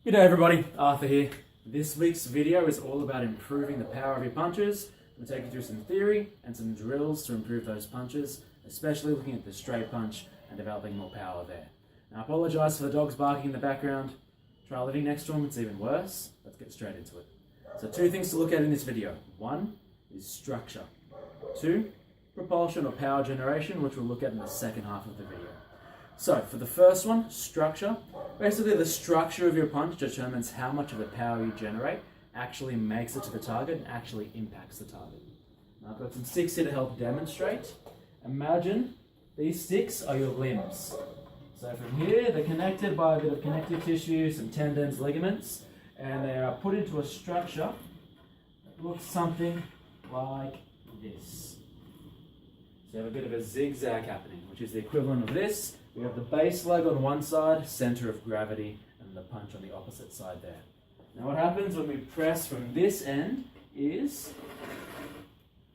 Good day everybody, Arthur here. This week's video is all about improving the power of your punches. I'm going to take you through some theory and some drills to improve those punches, especially looking at the straight punch and developing more power there. Now I apologise for the dogs barking in the background. Try living next to them, it's even worse. Let's get straight into it. So two things to look at in this video. One is structure. Two, propulsion or power generation, which we'll look at in the second half of the video. So for the first one, structure. Basically the structure of your punch determines how much of the power you generate actually makes it to the target and actually impacts the target. Now I've got some sticks here to help demonstrate. Imagine these sticks are your limbs. So from here they're connected by a bit of connective tissue, some tendons, ligaments, and they are put into a structure that looks something like this. So you have a bit of a zigzag happening, which is the equivalent of this. We have the base leg on one side, center of gravity, and the punch on the opposite side there. Now what happens when we press from this end is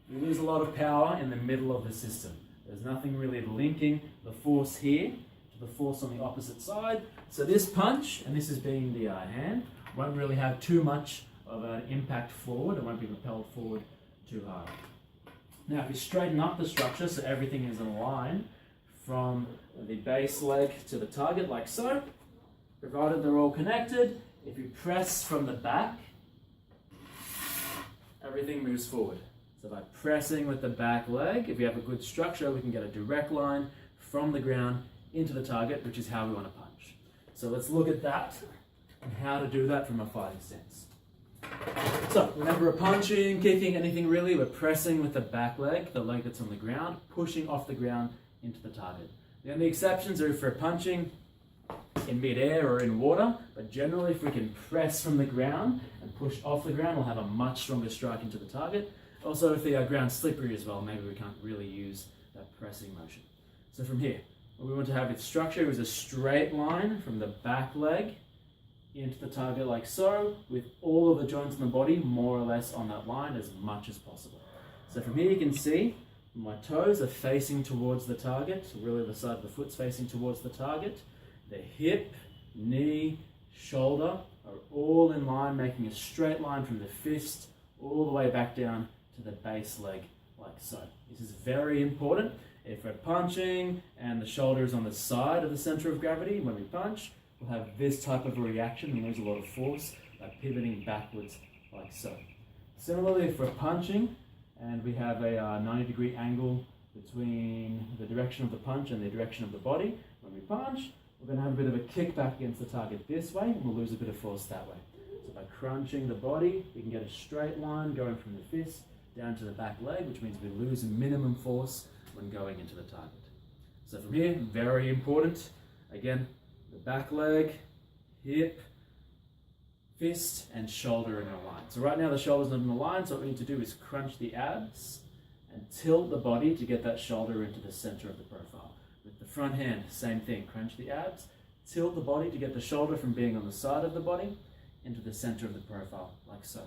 we lose a lot of power in the middle of the system. There's nothing really linking the force here to the force on the opposite side. So this punch, and this is being the hand, won't really have too much of an impact forward. It won't be propelled forward too hard. Now if you straighten up the structure so everything is in line from the base leg to the target like so, provided they're all connected, if you press from the back, everything moves forward. So by pressing with the back leg, if we have a good structure, we can get a direct line from the ground into the target, which is how we want to punch. So let's look at that and how to do that from a fighting stance. So whenever we're punching, kicking, anything really, we're pressing with the back leg, the leg that's on the ground, pushing off the ground into the target. The only exceptions are if we're punching in mid-air or in water, but generally if we can press from the ground and push off the ground, we'll have a much stronger strike into the target. Also, if the ground's slippery as well, maybe we can't really use that pressing motion. So from here, what we want to have with structure is a straight line from the back leg into the target like so, with all of the joints in the body more or less on that line as much as possible. So from here you can see my toes are facing towards the target, so really the side of the foot's facing towards the target. The hip, knee, shoulder are all in line, making a straight line from the fist all the way back down to the base leg like so. This is very important. If we're punching and the shoulder is on the side of the center of gravity, when we punch, we'll have this type of a reaction and lose a lot of force by pivoting backwards like so. Similarly, if we're punching and we have a 90-degree angle between the direction of the punch and the direction of the body, when we punch, we're going to have a bit of a kickback against the target this way, and we'll lose a bit of force that way. So by crunching the body, we can get a straight line going from the fist down to the back leg, which means we lose minimum force when going into the target. So from here, very important, again, the back leg, hip, fist, and shoulder in a line. So right now the shoulder's not in a line, so what we need to do is crunch the abs and tilt the body to get that shoulder into the center of the profile. With the front hand, same thing, crunch the abs, tilt the body to get the shoulder from being on the side of the body into the center of the profile, like so.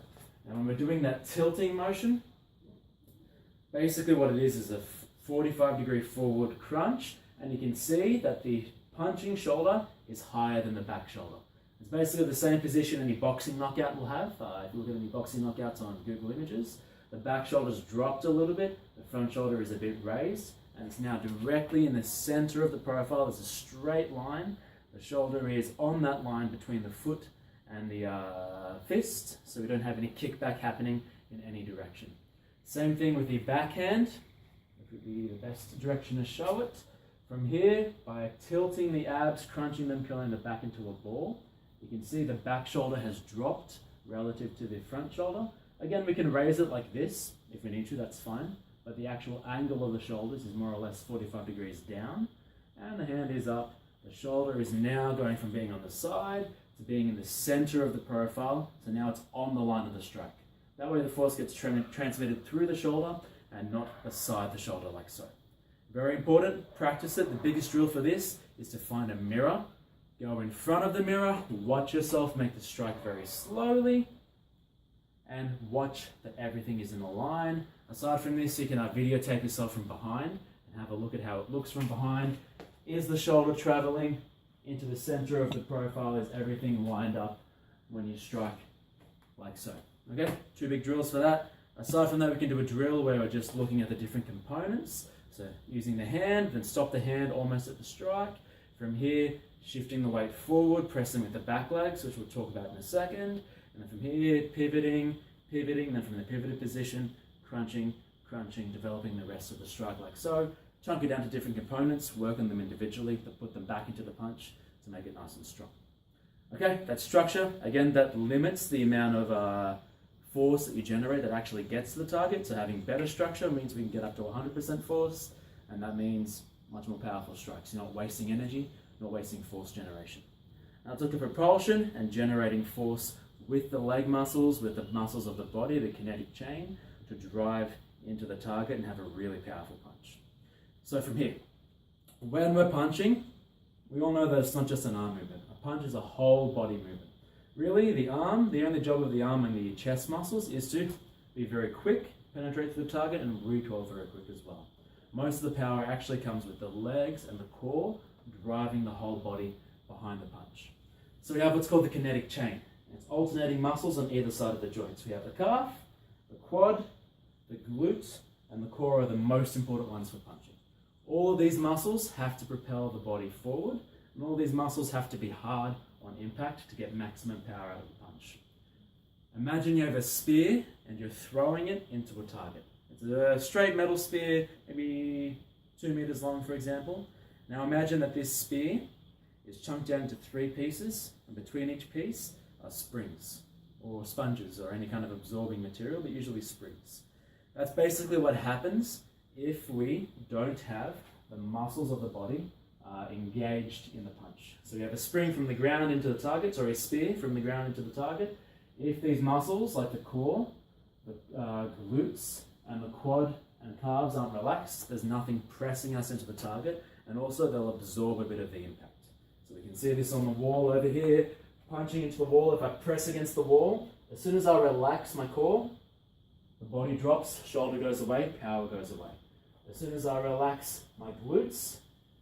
Now when we're doing that tilting motion, basically what it is a 45-degree forward crunch, and you can see that the punching shoulder is higher than the back shoulder. It's basically the same position any boxing knockout will have. If you look at any boxing knockouts on Google Images, the back shoulder's dropped a little bit, the front shoulder is a bit raised, and it's now directly in the center of the profile. There's a straight line. The shoulder is on that line between the foot and the fist, so we don't have any kickback happening in any direction. Same thing with the backhand. It would be the best direction to show it. From here, by tilting the abs, crunching them, curling the back into a ball, you can see the back shoulder has dropped relative to the front shoulder. Again, we can raise it like this. If we need to, that's fine. But the actual angle of the shoulders is more or less 45 degrees down. And the hand is up. The shoulder is now going from being on the side to being in the center of the profile. So now it's on the line of the strike. That way the force gets transmitted through the shoulder and not beside the shoulder like so. Very important, practice it. The biggest drill for this is to find a mirror. Go in front of the mirror, watch yourself make the strike very slowly, and watch that everything is in a line. Aside from this, you can videotape yourself from behind and have a look at how it looks from behind. Is the shoulder traveling into the center of the profile? Is everything lined up when you strike like so. Okay, 2 big drills for that. Aside from that, we can do a drill where we're just looking at the different components. So using the hand, then stop the hand almost at the strike. From here, shifting the weight forward, pressing with the back legs, which we'll talk about in a second. And then from here, pivoting, then from the pivoted position, crunching, developing the rest of the strike like so. Chunk it down to different components, work on them individually, but put them back into the punch to make it nice and strong. Okay, that structure, again, that limits the amount of force that you generate that actually gets to the target. So having better structure means we can get up to 100% force, and that means much more powerful strikes. You're not wasting energy, not wasting force generation. Now let's look at propulsion and generating force with the leg muscles, with the muscles of the body, the kinetic chain, to drive into the target and have a really powerful punch. So from here, when we're punching, we all know that it's not just an arm movement. A punch is a whole body movement. Really, the only job of the arm and the chest muscles is to be very quick, penetrate through the target, and recoil very quick as well. Most of the power actually comes with the legs and the core driving the whole body behind the punch. So we have what's called the kinetic chain. It's alternating muscles on either side of the joints. We have the calf, the quad, the glute, and the core are the most important ones for punching. All of these muscles have to propel the body forward, and all these muscles have to be hard on impact to get maximum power out of the punch. Imagine you have a spear and you're throwing it into a target. It's a straight metal spear, maybe 2 meters long, for example. Now imagine that this spear is chunked down into 3 pieces, and between each piece are springs or sponges or any kind of absorbing material, but usually springs. That's basically what happens if we don't have the muscles of the body engaged in the punch. So we have a spring from the ground into the target, or a spear from the ground into the target. If these muscles, like the core, the glutes, and the quad and calves aren't relaxed, there's nothing pressing us into the target, and also they'll absorb a bit of the impact. So we can see this on the wall over here, punching into the wall. If I press against the wall, as soon as I relax my core, the body drops, shoulder goes away, power goes away. As soon as I relax my glutes,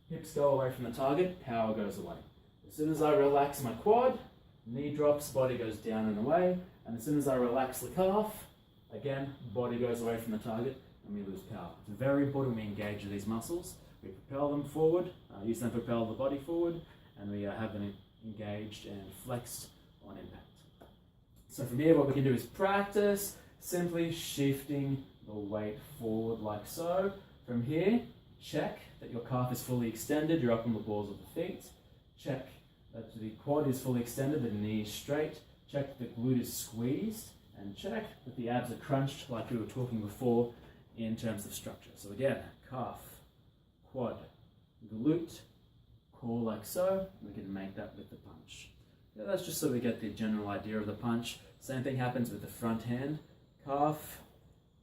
hips go away from the target, power goes away. As soon as I relax my quad, knee drops, body goes down and away. And as soon as I relax the calf, again, body goes away from the target and we lose power. It's very important we engage these muscles. We propel them forward, use them to propel the body forward, and we have them engaged and flexed on impact. So from here, what we can do is practice simply shifting the weight forward like so. From here, check that your calf is fully extended, you're up on the balls of the feet. Check that the quad is fully extended, the knee is straight. Check that the glute is squeezed, and check that the abs are crunched like we were talking before in terms of structure. So again, calf, quad, glute, core like so. We can make that with the punch. Yeah, that's just so we get the general idea of the punch. Same thing happens with the front hand. Calf,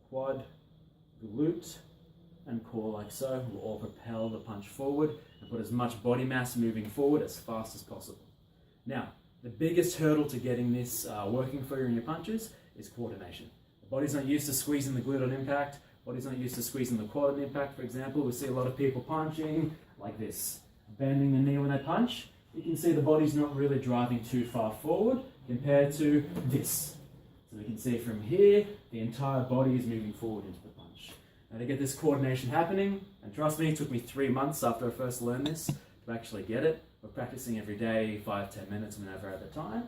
quad, glute, and core like so will all propel the punch forward and put as much body mass moving forward as fast as possible. Now, the biggest hurdle to getting this working for you in your punches is coordination. The body's not used to squeezing the glute on impact. Body's not used to squeezing the quad on impact, for example. We see a lot of people punching like this, bending the knee when they punch. You can see the body's not really driving too far forward compared to this. So we can see from here, the entire body is moving forward into the punch. Now to get this coordination happening, and trust me, it took me 3 months after I first learned this to actually get it. We're practicing every day, 5-10 minutes whenever I have the time.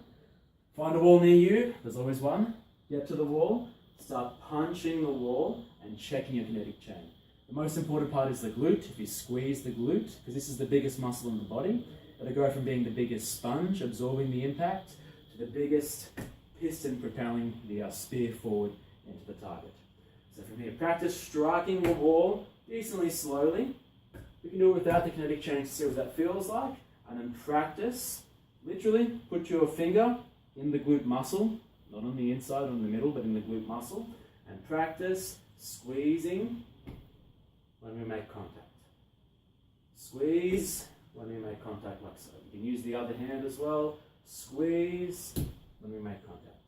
Find a wall near you, there's always one. Get to the wall, start punching the wall and checking your kinetic chain. The most important part is the glute. If you squeeze the glute, because this is the biggest muscle in the body, it'll go from being the biggest sponge absorbing the impact to the biggest piston propelling the spear forward into the target. So from here, practice striking the wall decently slowly. You can do it without the kinetic chain to see what that feels like, and then practice, literally put your finger in the glute muscle, not on the inside or in the middle, but in the glute muscle, and practice squeezing when we make contact. Squeeze when we make contact like so. You can use the other hand as well. Squeeze when we make contact.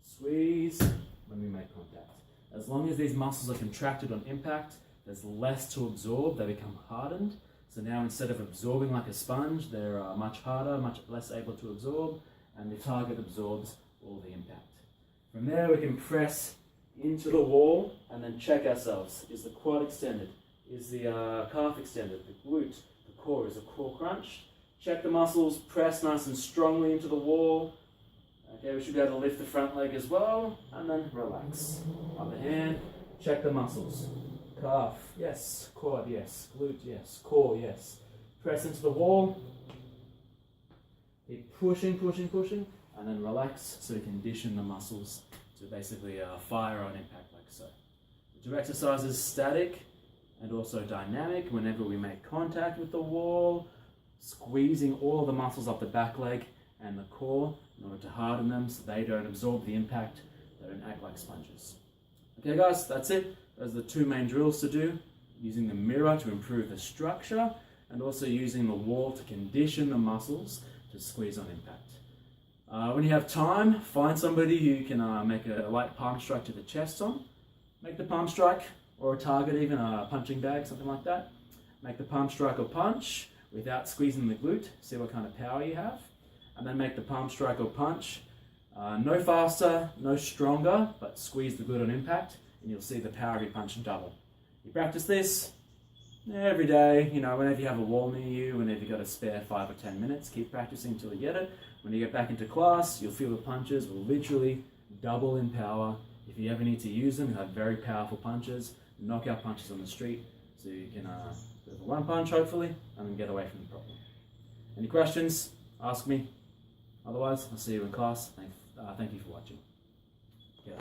Squeeze when we make contact. As long as these muscles are contracted on impact, there's less to absorb, they become hardened. So now instead of absorbing like a sponge, they're much harder, much less able to absorb, and the target absorbs all the impact. From there, we can press into the wall and then check ourselves. Is the quad extended? Is the calf extended? The glute, the core, is the core crunched? Check the muscles, press nice and strongly into the wall. Okay, we should be able to lift the front leg as well, and then relax. Other hand, check the muscles. Calf, yes. Quad, yes. Glute, yes. Core, yes. Press into the wall. Keep pushing, pushing, pushing, and then relax so we condition the muscles to basically fire on impact like so. The two exercises, static and also dynamic, whenever we make contact with the wall, squeezing all of the muscles up the back leg and the core in order to harden them so they don't absorb the impact, they don't act like sponges. Okay guys, that's it. Those are the two main drills to do, using the mirror to improve the structure and also using the wall to condition the muscles to squeeze on impact. When you have time, find somebody who can make a light palm strike to the chest on. Make the palm strike, or a target even, a punching bag, something like that. Make the palm strike or punch without squeezing the glute, see what kind of power you have. And then make the palm strike or punch, no faster, no stronger, but squeeze the glute on impact, and you'll see the power of your punch double. You practice this every day, whenever you have a wall near you, whenever you've got a spare 5 or 10 minutes, keep practicing until you get it. When you get back into class, you'll feel the punches will literally double in power. If you ever need to use them, you have very powerful punches, knockout punches on the street, so you can do one punch hopefully, and then get away from the problem. Any questions? Ask me. Otherwise, I'll see you in class. Thank you for watching. Yeah.